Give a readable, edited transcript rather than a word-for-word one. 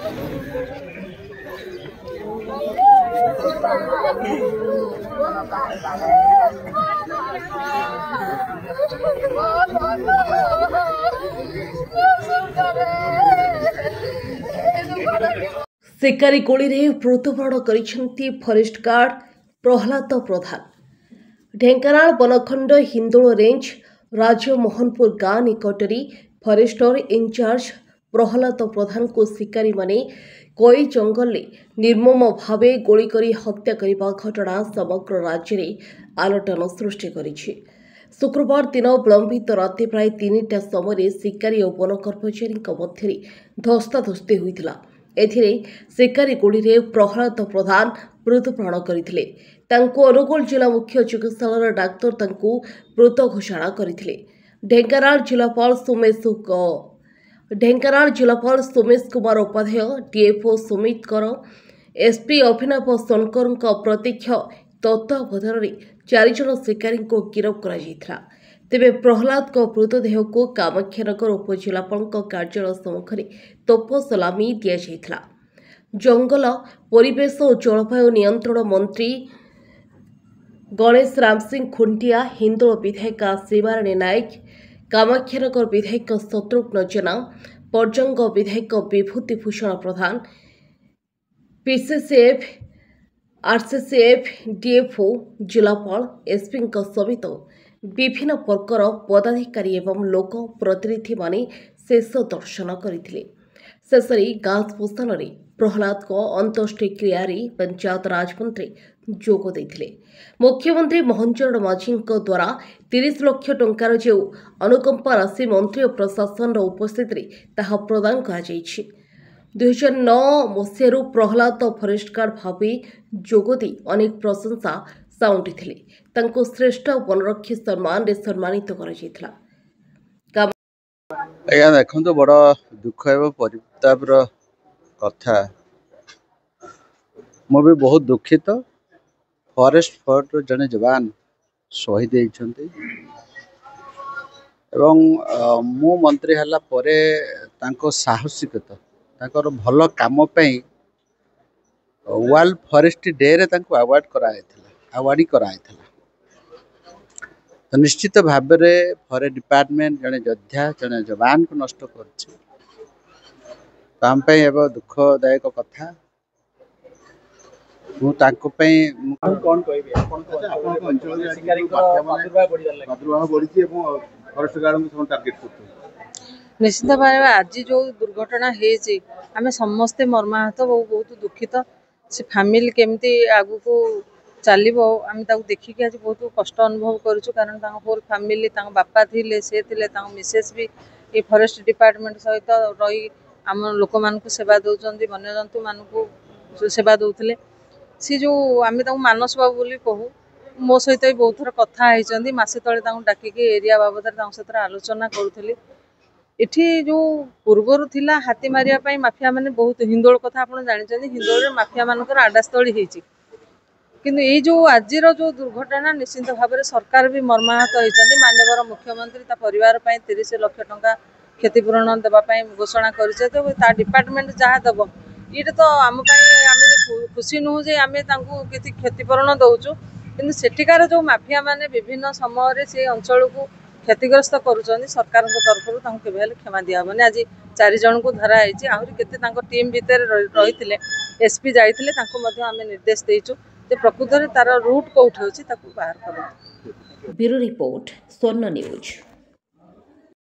शिकारी गोली मृत्युवरण कर फरेस्ट गार्ड प्रहलाद प्रधान। ढेंकानाल बनखंड हिंदोल रेंज राजमोहनपुर गाँ निकटरी फरेस्टर इनचार्ज प्रहलाद प्रधान को शिकारी माने कोई जंगल में निर्मम भाव गोली करी हत्या करने घटना समग्र राज्य में आलोड़न सृष्टि करिछि। शुक्रवार दिन विलंबित राति प्राय 3टा समय शिकारी और वन कर्मचारी मध्य धस्ताधस्ती होता। एथिरे शिकारी गोली प्रहलाद प्रधान मृत्युवरण करथिले। तांको अनुगुल जिला मुख्य चिकित्सालय डाक्तर मृत घोषणा करथिले। ढेंकानाल जिलापाल सोमेश कुमार उपाध्याय, डीएफओ सुमित कर, एसपी अभिनव शंकर प्रत्यक्ष तत्वावधान में 4 जन शिकारी को गिरफ्त कर तेबे प्रहलाद को मृतदेह को कामाक्षानगर उपजिलापाल कार्यालय सम्मुख में तोप सलामी दि जाइथिला। जंगल परिवेश और जलवायु नियंत्रण मंत्री गणेश राम सिंह खुंटिया, हिंदोल विधायिका शिवाराणी नायक, कामाक्षानगर विधायक शत्रुघ्न जेना, पर्जंग विधायक विभूति भूषण प्रधान, पीसीसीएफ, आरसीसीएफ, डीएफओ, जिलापाल, एसपी समेत विभिन्न प्रकार पदाधिकारी एवं लोक प्रतिनिधि माने शेष दर्शन करथिले। शेषरे गाँ श्मशान में प्रहलाद को अंत्येष्टि क्रिया पंचायत राज मंत्री जोग देथिले। मुख्यमंत्री मोहन चरण माझी द्वारा 30 लाख टंकार जो अनुकंपा राशि मंत्री और प्रशासन उपस्थित ताहा प्रदान करा जायछि। 2009 मसीह प्रहलाद फरेस्ट गार्ड भाव जोगदी अनेक प्रशंसा साउंटिथिले। तांको श्रेष्ठ वनरक्षी सम्मान रे सम्मानित करा जायथिला। आज्ञा देखो बड़ दुख एवं परितापर कथा। मु भी बहुत दुखित। फॉरेस्ट फोर्स जने जवान शहीद होइछन्ते एवं मु मंत्री हला परे तांको साहसिकता तांकर भल काम पई वर्ल्ड फॉरेस्ट डे रे तांको अवार्ड कराइथिला। तो निश्चित भाव में फॉरेस्ट डिपार्टमेंट जने योद्धा जने जवान को नष्ट करछि काम पे एवं दुखदायक कथा। मु तांको पे कोन कहबे आपन अंचल शिकारी प्रादुर्भाव बढ़िछि एवं फॉरेस्ट गार्ड को टार्गेट करतो। निश्चित भाव आज जो दुर्घटना हेछि आमे समस्ते मर्माहत बहुत दुखित। से फैमिली केमती आगु को चलो आम देखिए आज बहुत कष्ट अनुभव करूँ कारण होल फैमिली बापा थिले से थिले मिसेस भी ये फॉरेस्ट डिपार्टमेंट सहित रही आम लोक मान सेवा दौरान वन्य जंतु मानक सेवा दौले सी जो आम मानस बाबू बोली कहू मो सहित भी बहुत थर कथा होती मसे तले डाकिकी एरिया बाबद सहित आलोचना करूली। इठी जो पूर्वर थिला हाथी मारिया माफिया माने बहुत हिंदोल कथा आप जानते हिंदोल माफिया मानकर आडास्थली होती किंतु ये जो आज जो दुर्घटना निश्चित भाव में सरकार भी मर्माहत होती। माननीय मुख्यमंत्री परिवार 30 लाख टंका क्षतिपूरण देवाई घोषणा कर डिपार्टमेंट जहाँ दब ये तो आम खुशी नुह जे आम किसी क्षतिपूरण दौचु किंतु सेठिकार जो माफिया माने विभिन्न समय से अंचल को क्षतिग्रस्त करुँच सरकार तरफ के क्षमा दिहबनी। आज 4 जन को धरा आहरी केते टीम भितर रही एसपी जाते आम निर्देश देचु प्रकृत में तार रूट कौटी अच्छी बाहर कर। ब्यूरो रिपोर्ट स्वर्ण न्यूज।